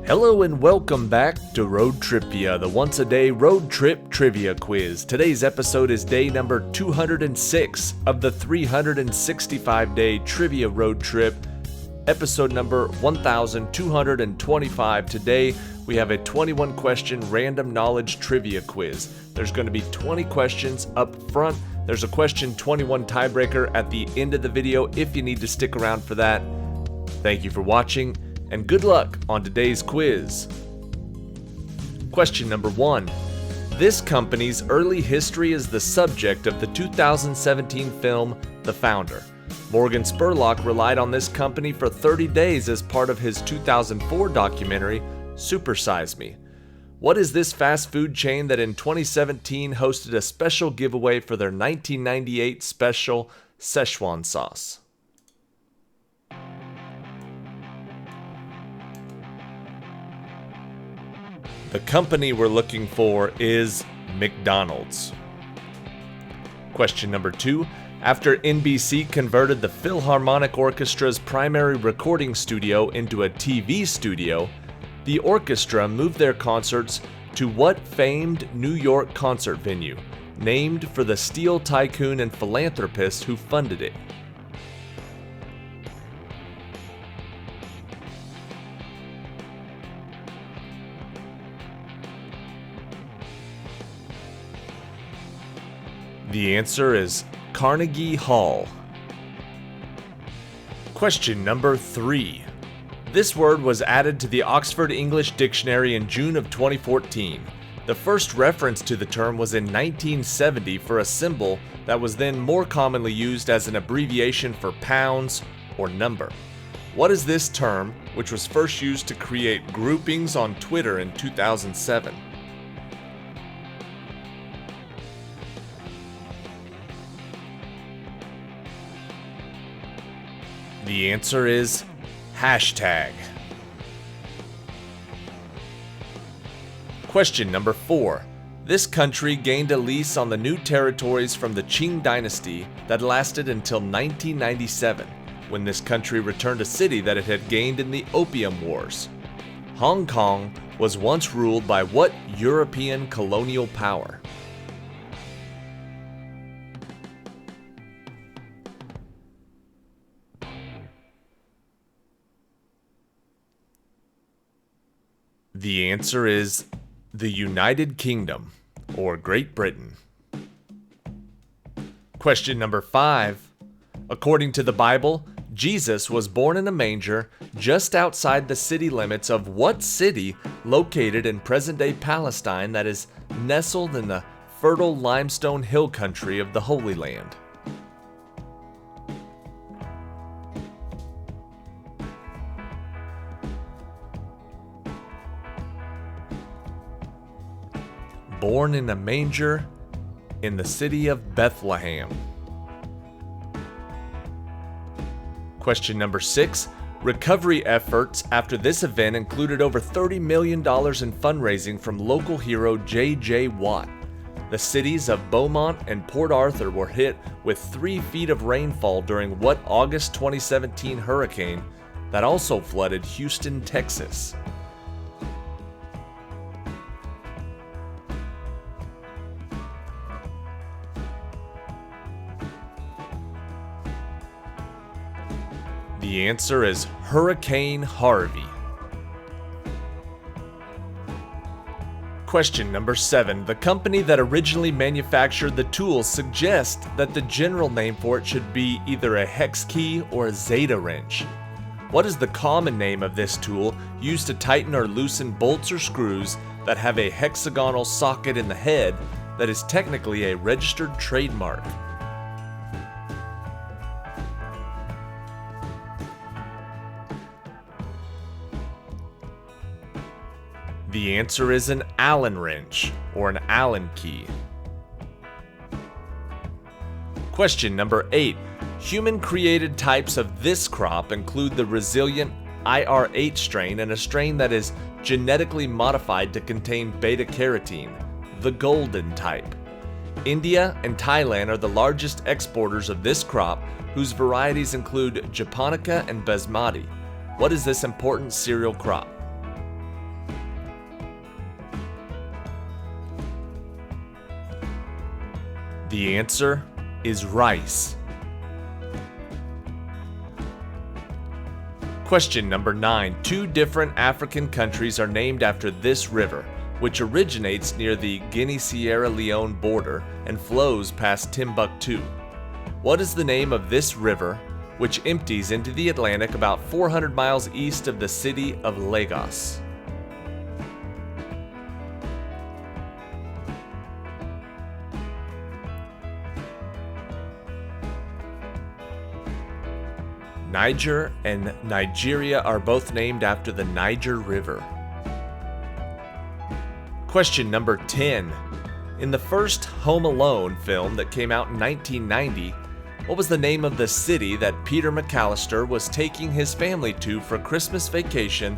Hello and welcome back to ROADTRIpVIA, the once-a-day road trip trivia quiz. Today's episode is day number 206 of the 365-day trivia road trip, episode number 1225. Today, we have a 21-question random knowledge trivia quiz. There's going to be 20 questions up front. There's a question 21 tiebreaker at the end of the video if you need to stick around for that. Thank you for watching, and good luck on today's quiz. Question number 1. This company's early history is the subject of the 2017 film The Founder. Morgan Spurlock relied on this company for 30 days as part of his 2004 documentary, Super Size Me. What is this fast food chain that in 2017 hosted a special giveaway for their 1998 special Szechuan sauce? The company we're looking for is McDonald's. Question number 2. After NBC converted the Philharmonic Orchestra's primary recording studio into a TV studio, the orchestra moved their concerts to what famed New York concert venue, named for the steel tycoon and philanthropist who funded it? The answer is Carnegie Hall. Question number 3. This word was added to the Oxford English Dictionary in June of 2014. The first reference to the term was in 1970 for a symbol that was then more commonly used as an abbreviation for pounds or number. What is this term, which was first used to create groupings on Twitter in 2007? The answer is hashtag. Question number 4. This country gained a lease on the new territories from the Qing dynasty that lasted until 1997, when this country returned a city that it had gained in the Opium Wars. Hong Kong was once ruled by what European colonial power? The answer is the United Kingdom, or Great Britain. Question number 5. According to the Bible, Jesus was born in a manger just outside the city limits of what city located in present-day Palestine that is nestled in the fertile limestone hill country of the Holy Land? Born in a manger in the city of Bethlehem. Question number 6. Recovery efforts after this event included over $30 million in fundraising from local hero J.J. Watt. The cities of Beaumont and Port Arthur were hit with 3 feet of rainfall during what August 2017 hurricane that also flooded Houston, Texas? The answer is Hurricane Harvey. Question number 7. The company that originally manufactured the tool suggests that the general name for it should be either a hex key or a zeta wrench. What is the common name of this tool used to tighten or loosen bolts or screws that have a hexagonal socket in the head that is technically a registered trademark? The answer is an Allen wrench, or an Allen key. Question number 8. Human-created types of this crop include the resilient IR8 strain and a strain that is genetically modified to contain beta-carotene, the golden type. India and Thailand are the largest exporters of this crop, whose varieties include Japonica and Basmati. What is this important cereal crop? The answer is rice. Question number 9. 2 different African countries are named after this river, which originates near the Guinea-Sierra Leone border and flows past Timbuktu. What is the name of this river, which empties into the Atlantic about 400 miles east of the city of Lagos? Niger and Nigeria are both named after the Niger River. Question number 10. In the first Home Alone film that came out in 1990, what was the name of the city that Peter McAllister was taking his family to for Christmas vacation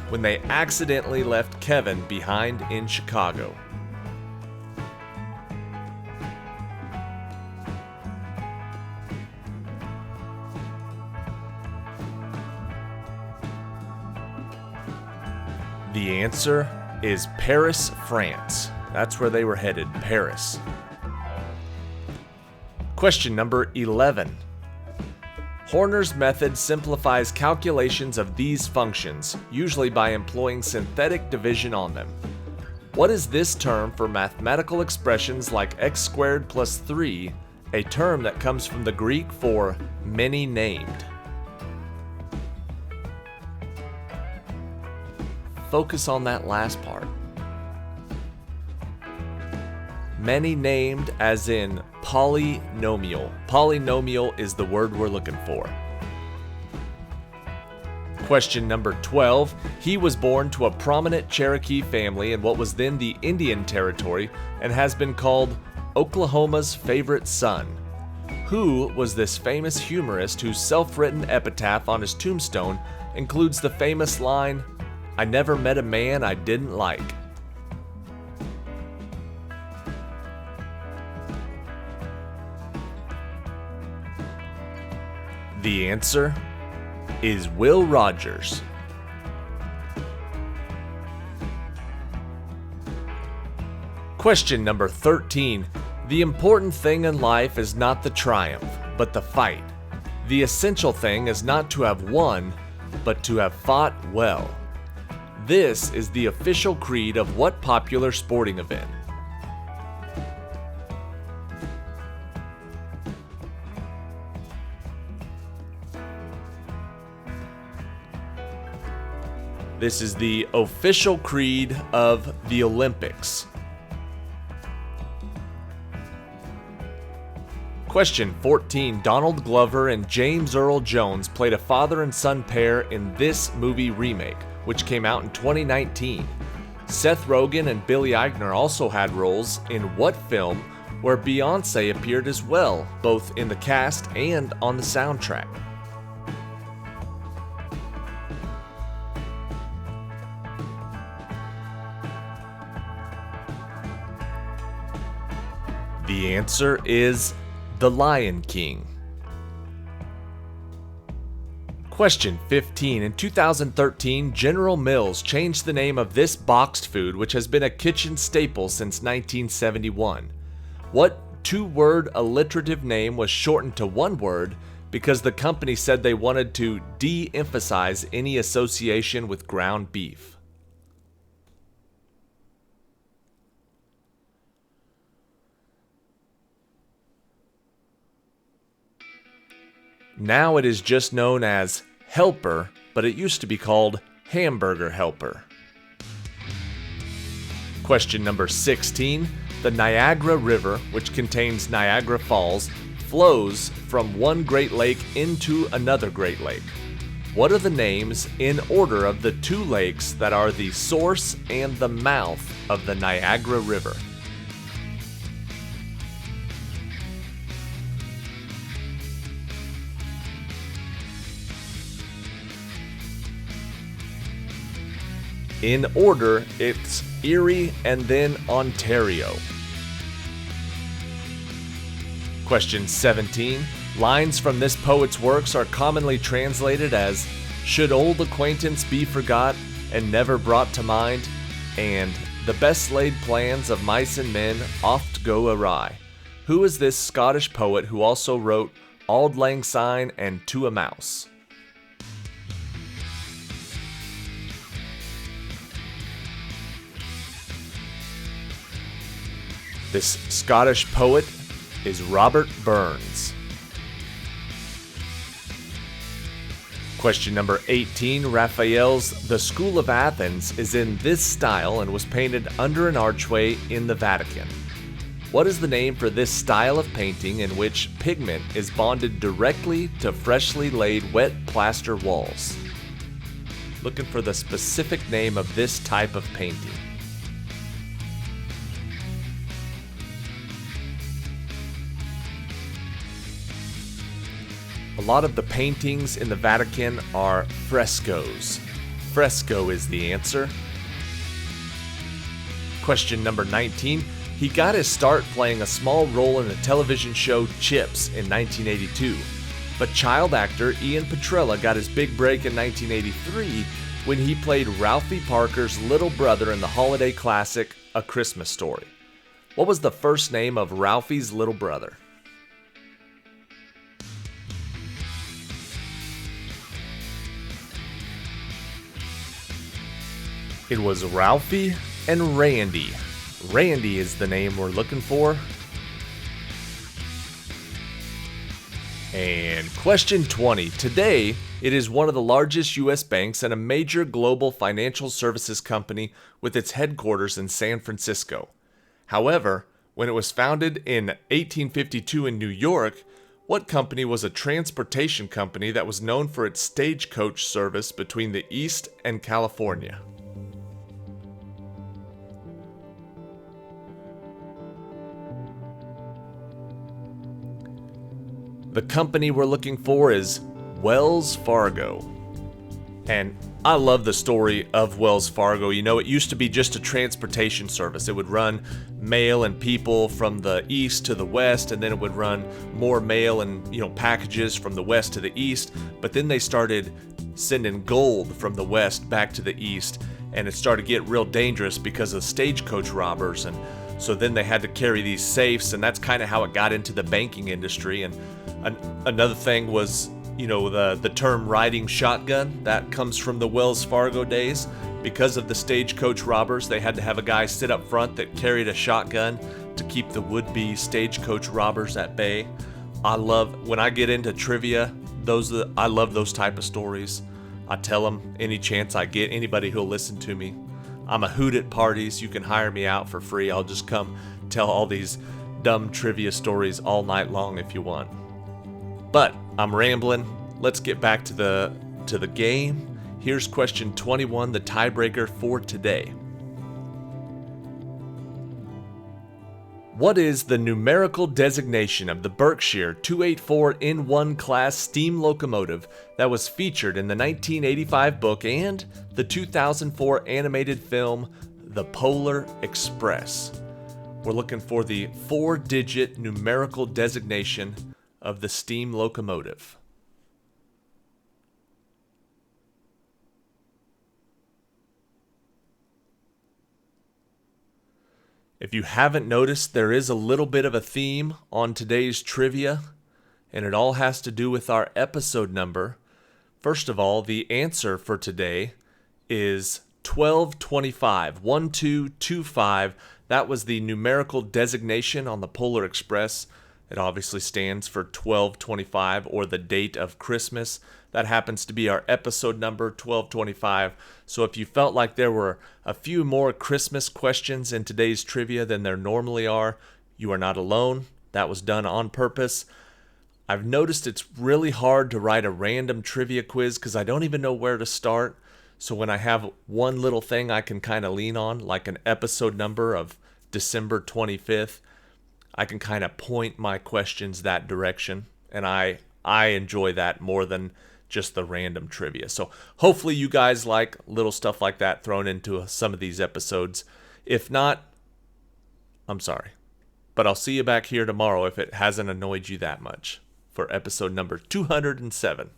when they accidentally left Kevin behind in Chicago? The answer is Paris, France. That's where they were headed, Paris. Question number 11. Horner's method simplifies calculations of these functions, usually by employing synthetic division on them. What is this term for mathematical expressions like x squared plus 3, a term that comes from the Greek for many named? Focus on that last part. Many named as in polynomial. Polynomial is the word we're looking for. Question number 12. He was born to a prominent Cherokee family in what was then the Indian Territory and has been called Oklahoma's favorite son. Who was this famous humorist whose self-written epitaph on his tombstone includes the famous line, "I never met a man I didn't like"? The answer is Will Rogers. Question number 13. The important thing in life is not the triumph, but the fight. The essential thing is not to have won, but to have fought well. This is the official creed of what popular sporting event? This is the official creed of the Olympics. Question 14. Donald Glover and James Earl Jones played a father and son pair in this movie remake, which came out in 2019. Seth Rogen and Billy Eichner also had roles in what film where Beyoncé appeared as well, both in the cast and on the soundtrack? The answer is The Lion King. Question 15. In 2013, General Mills changed the name of this boxed food, which has been a kitchen staple since 1971. What two-word alliterative name was shortened to one word because the company said they wanted to de-emphasize any association with ground beef? Now it is just known as Helper, but it used to be called Hamburger Helper. Question number 16. The Niagara River, which contains Niagara Falls, flows from one Great Lake into another Great Lake. What are the names in order of the two lakes that are the source and the mouth of the Niagara River? In order, it's Erie and then Ontario. Question 17. Lines from this poet's works are commonly translated as "Should old acquaintance be forgot and never brought to mind," and "The best laid plans of mice and men oft go awry." Who is this Scottish poet who also wrote Auld Lang Syne and To a Mouse? This Scottish poet is Robert Burns. Question number 18, Raphael's The School of Athens is in this style and was painted under an archway in the Vatican. What is the name for this style of painting in which pigment is bonded directly to freshly laid wet plaster walls? Looking for the specific name of this type of painting. A lot of the paintings in the Vatican are frescoes. Fresco is the answer. Question number 19. He got his start playing a small role in the television show Chips in 1982. But child actor Ian Petrella got his big break in 1983 when he played Ralphie Parker's little brother in the holiday classic A Christmas Story. What was the first name of Ralphie's little brother? It was Ralphie and Randy. Randy is the name we're looking for. And question 20. Today, it is one of the largest U.S. banks and a major global financial services company with its headquarters in San Francisco. However, when it was founded in 1852 in New York, what company was a transportation company that was known for its stagecoach service between the East and California? The company we're looking for is Wells Fargo. And I love the story of Wells Fargo. You know, it used to be just a transportation service. It would run mail and people from the east to the west, and then it would run more mail and, packages from the west to the east. But then they started sending gold from the west back to the east, and it started to get real dangerous because of stagecoach robbers. And so then they had to carry these safes, and that's kind of how it got into the banking industry. And another thing was, the term riding shotgun. That comes from the Wells Fargo days. Because of the stagecoach robbers, they had to have a guy sit up front that carried a shotgun to keep the would-be stagecoach robbers at bay. When I get into trivia, I love those type of stories. I tell them any chance I get, anybody who'll listen to me. I'm a hoot at parties. You can hire me out for free. I'll just come tell all these dumb trivia stories all night long if you want. But I'm rambling. Let's get back to the game. Here's question 21, the tiebreaker for today. What is the numerical designation of the Berkshire 284N1 class steam locomotive that was featured in the 1985 book and the 2004 animated film The Polar Express? We're looking for the 4-digit numerical designation of the steam locomotive. If you haven't noticed, there is a little bit of a theme on today's trivia, and it all has to do with our episode number. First of all, the answer for today is 1225, 1225. That was the numerical designation on the Polar Express. It obviously stands for 1225, or the date of Christmas. That happens to be our episode number, 1225. So if you felt like there were a few more Christmas questions in today's trivia than there normally are, you are not alone. That was done on purpose. I've noticed it's really hard to write a random trivia quiz because I don't even know where to start. So when I have one little thing I can kind of lean on, like an episode number of December 25th, I can kind of point my questions that direction, and I enjoy that more than just the random trivia. So hopefully you guys like little stuff like that thrown into some of these episodes. If not, I'm sorry. But I'll see you back here tomorrow if it hasn't annoyed you that much for episode number 207.